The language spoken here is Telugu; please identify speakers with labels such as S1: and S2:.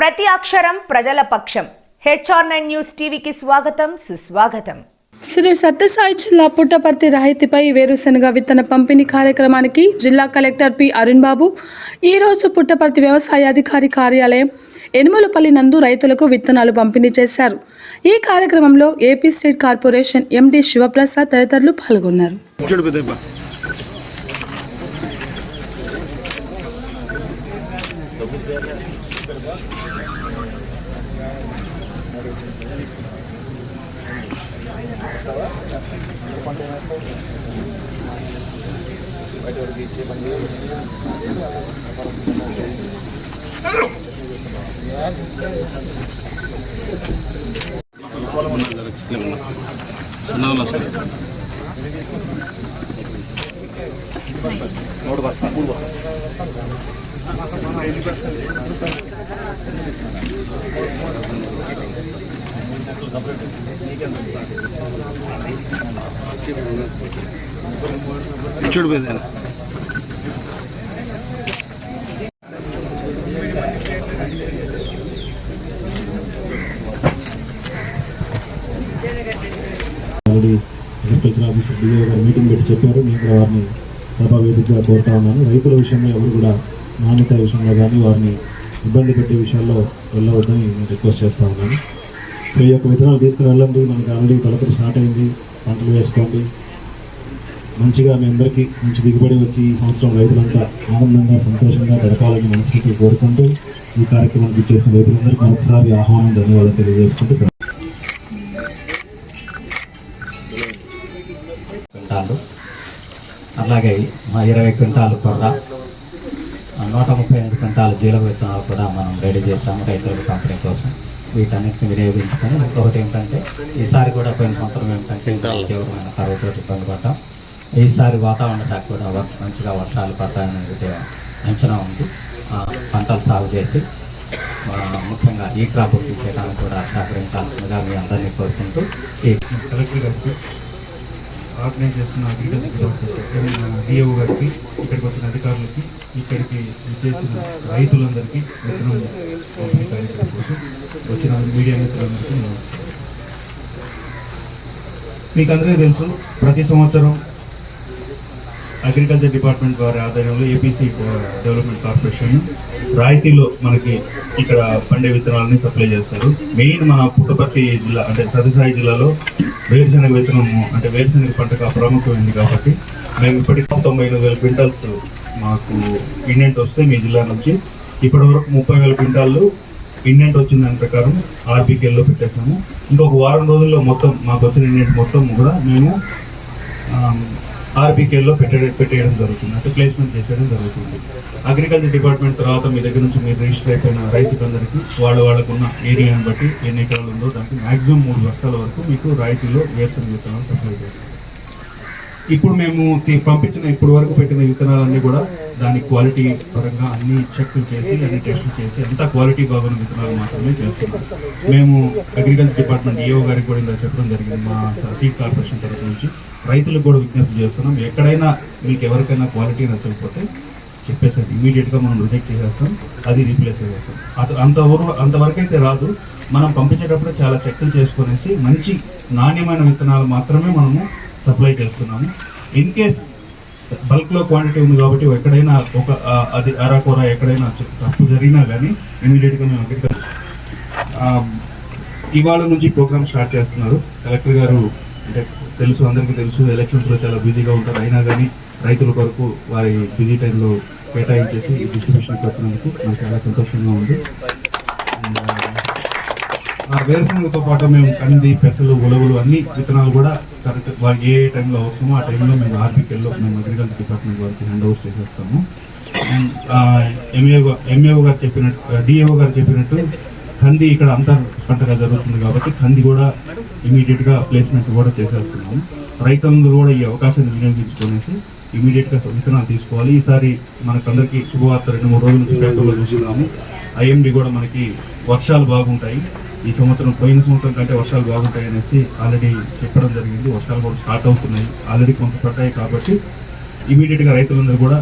S1: ప్రతి అక్షరం ప్రజల పక్షం. HR9 న్యూస్ టీవీకి స్వాగతం, సుస్వాగతం.
S2: శ్రీ సత్యసాయి జిల్లా పుట్టపర్తి రాయితీపై వేరుశనగ విత్తన పంపిణీ కార్యక్రమానికి జిల్లా కలెక్టర్ పి అరుణ్ బాబు ఈరోజు పుట్టపర్తి వ్యవసాయ అధికారి కార్యాలయం ఎనుమలపల్లి నందు రైతులకు విత్తనాలు పంపిణీ చేశారు. ఈ కార్యక్రమంలో AP state corporation MD Shivaprasad తదితరులు పాల్గొన్నారు.
S3: చూడు బేదన
S4: మీటింగ్ పెట్టి చెప్పారు. నేను కూడా వారిని సభా వేదికగా కోరుతా ఉన్నాను. రైతుల విషయంలో ఎవరు కూడా నాణ్యత విషయంలో కానీ వారిని ఇబ్బంది పెట్టే విషయాల్లో వెళ్ళవద్దని నేను రిక్వెస్ట్ చేస్తూ ఉన్నాను. సో ఈ యొక్క విత్తనాలు తీసుకుని వెళ్ళండి. మనకి ఆల్రెడీ తొలకరి స్టార్ట్ అయింది. పంటలు వేసుకోండి. మంచిగా మీ అందరికీ మంచి దిగుబడి వచ్చి ఈ సంవత్సరం రైతులంతా ఆనందంగా సంతోషంగా గడపాలని మనసుకి కోరుకుంటూ ఈ కార్యక్రమానికి చేసిన రైతులందరికీ మరొకసారి ఆహ్వానం, ధన్యవాదాలు తెలియజేసుకుంటూ
S5: క్వింటాలు, అలాగే 20 క్వింటాలు కొర్ర, 135 క్వింటాలు జీలక విత్తనాలు కూడా మనం రెడీ చేస్తాము రైతులకు పంపిణీ కోసం. వీటన్నిటిని వినియోగించుకొని ఇంకొకటి ఏంటంటే ఈసారి కూడా పోయిన సంవత్సరం ఏంటంటే తీవ్రమైన కరువుతో ఇబ్బంది పడ్డాం. ఈసారి వాతావరణ శాఖ కూడా మంచిగా వర్షాలు పడతాయనే అంచనా ఉంది. పంటలు సాగు చేసి ముఖ్యంగా ఈ క్రాప్ బుకింగ్ చేయడానికి కూడా సహకరించాల్సిందిగా మీ అందరినీ కోరుకుంటూ ఈ
S6: కలెక్టర్ గారికి, ఆర్గనైజ్ చేస్తున్న అగ్రికల్చర్ డిఓ గారికి, ఇక్కడికి వచ్చిన అధికారులకి, ఇక్కడికి చేసిన రైతులందరికీ, విత్తనం పంపిణీ కార్యక్రమం కోసం వచ్చిన మీడియా మిత్రులందరికీ మీకు అందరికీ తెలుసు, ప్రతి సంవత్సరం అగ్రికల్చర్ డిపార్ట్మెంట్ వారి ఆధ్వర్యంలో ఏపీసీ డెవలప్మెంట్ కార్పొరేషన్ రాయితీలో మనకి ఇక్కడ పండే విత్తనాలని సప్లై చేస్తారు. మెయిన్ మన పుట్టపర్తి జిల్లా అంటే సత్యసాయి జిల్లాలో వేరుశనగ విత్తనము అంటే వేరుశనగ పంటకు ప్రాముఖ్యమైంది కాబట్టి మేము ఇప్పటికీ 98,000 క్వింటాల్స్ మాకు ఇండెంట్ వస్తే మీ జిల్లా నుంచి ఇప్పటి వరకు 30,000 క్వింటాళ్ళు ఇండెంట్ వచ్చిన దాని ప్రకారం ఆర్బీకేల్లో పెట్టేసాము. ఇంకొక వారం రోజుల్లో మొత్తం మాకు వచ్చిన ఇండెంట్ మొత్తం కూడా మేము ఆర్బీకేల్లో పెట్టేయడం జరుగుతుంది, అంటే ప్లేస్మెంట్ చేసేయడం జరుగుతుంది. అగ్రికల్చర్ డిపార్ట్మెంట్ తర్వాత మీ దగ్గర నుంచి మీరు రిజిస్టర్ అయిపోయిన రైతులందరికీ వాళ్ళకున్న ఏరియాని బట్టి ఎన్ని ఎకరాలు ఉందో దానికి మ్యాక్సిమం 3 లక్షల వరకు మీకు రాయితీలో వేరుశనగ విత్తనాలు సప్లై చేస్తాం. ఇప్పుడు మేము ఇప్పుడు వరకు పెట్టిన విత్తనాలన్నీ కూడా దాని క్వాలిటీ పరంగా అన్ని చెక్లు చేసి అన్ని టెస్టులు చేసి అంతా క్వాలిటీ బాగున్న విత్తనాలు మాత్రమే చేస్తున్నాం. మేము అగ్రికల్చర్ డిపార్ట్మెంట్ ఈఓ గారికి కూడా ఇలా చెప్పడం జరిగింది. మా సీడ్ కార్పొరేషన్ తరఫు నుంచి రైతులకు కూడా విజ్ఞప్తి చేస్తున్నాం. ఎక్కడైనా మీకు ఎవరికైనా క్వాలిటీ నచ్చకపోతే చెప్పేసరికి ఇమీడియట్గా మనం రిజెక్ట్ చేసేస్తాం, అది రీప్లేస్ చేసేస్తాం. అంతవరకు అయితే రాదు. మనం పంపించేటప్పుడు చాలా చెక్లు చేసుకునేసి మంచి నాణ్యమైన విత్తనాలు మాత్రమే మనము సప్లై చేస్తున్నాము. ఇన్ కేస్ బల్క్లో క్వాంటిటీ ఉంది కాబట్టి ఎక్కడైనా అది అరాకొర ఎక్కడైనా తప్పు జరిగినా కానీ ఇమీడియట్గా మేము అగ్రికల్చర్ ఇవాళ నుంచి ప్రోగ్రామ్ స్టార్ట్ చేస్తున్నారు. కలెక్టర్ గారు అంటే తెలుసు, అందరికీ తెలుసు, ఎలక్షన్స్లో చాలా బిజీగా ఉంటారు. అయినా కానీ రైతుల కొరకు వారి బిజీ టైంలో కేటాయించేసి ఈ డిస్ట్రిబ్యూషన్కి వచ్చినందుకు నాకు చాలా సంతోషంగా ఉంది. ఆ వేరుశనగతో పాటు మేము కంది, పెసలు, ఉలవలు అన్ని విత్తనాలు కూడా కరెక్ట్ వారికి ఏ టైంలో అవసరమో ఆ టైంలో మేము ఆర్బీకేల్లో మేము అగ్రికల్చర్ డిపార్ట్మెంట్ వారికి హ్యాండ్ ఓవర్ చేసేస్తాము. ఎంఏఓ గారు చెప్పినట్టు, డిఏఓ గారు చెప్పినట్టు కంది ఇక్కడ అంతర్ పంటగా జరుగుతుంది కాబట్టి కంది కూడా ఇమీడియట్గా ప్లేస్మెంట్ కూడా చేసేస్తున్నాము. రైతులందరూ కూడా ఈ అవకాశాన్ని వినియోగించుకునేసి ఇమీడియట్గా విత్తనాలు తీసుకోవాలి. ఈసారి మనకందరికీ శుభవార్త 2-3 రోజుల నుంచి పేపర్లో చూస్తున్నాము. ఐఎండి కూడా మనకి వర్షాలు బాగుంటాయి ఈ సంవత్సరం, పోయిన సంవత్సరం కంటే వర్షాలు బాగుంటాయి అనేసి ఆల్రెడీ చెప్పడం జరిగింది. వర్షాలు కూడా స్టార్ట్ అవుతున్నాయి, ఆల్రెడీ కొంత పడ్డాయి కాబట్టి ఇమీడియట్గా రైతులందరూ కూడా